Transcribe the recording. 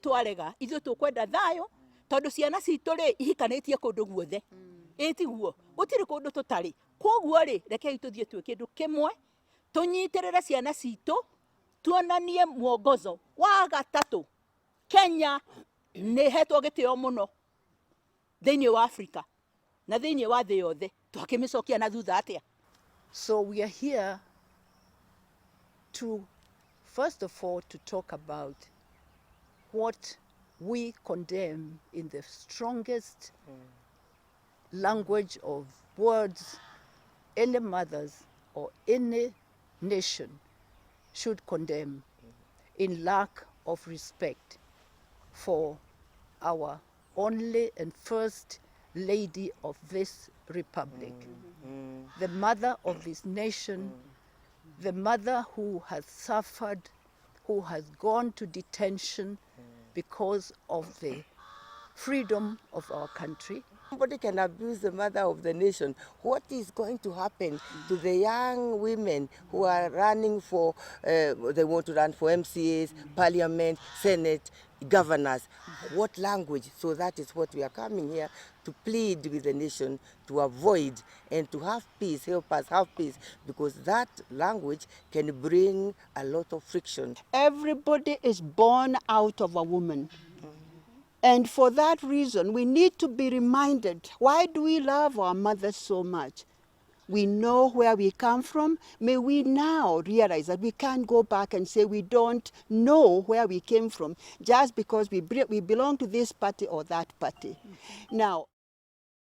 twarega ithuĩ tũkwenda thayũ tondũ ciana citũ rĩ ihikanĩtie kũndũ guothe ĩtiguo gũtirĩ kũndũ tũtarĩ koguo rĩ rekei tũthiĩ twĩ kĩndũ kĩmwe tũnyitĩrĩre ciana citũ tuonanie mwongozo wa gatatũ Kenya nĩ hetwo gĩtĩo mũno thĩinĩ wa Africa na thĩinĩ wa thĩ yothe twakĩmĩcokia na thutha atĩa. So we are here to, first of all, to talk about what we condemn in the strongest language of words any mothers or any nation should condemn in lack of respect for our only and first lady of this republic, the mother of this nation, the mother who has suffered, who has gone to detention because of the freedom of our country. Somebody can abuse the mother of the nation. What is going to happen to the young women who are running for, they want to run for MCAs, parliament, senate, governors? What language? So that is what we are coming here to plead with the nation to avoid and to have peace, help us have peace, because that language can bring a lot of friction. Everybody is born out of a woman. And for that reason, we need to be reminded, why do we love our mothers so much? We know where we come from. May we now realize that we can't go back and say we don't know where we came from just because we belong to this party or that party. Now,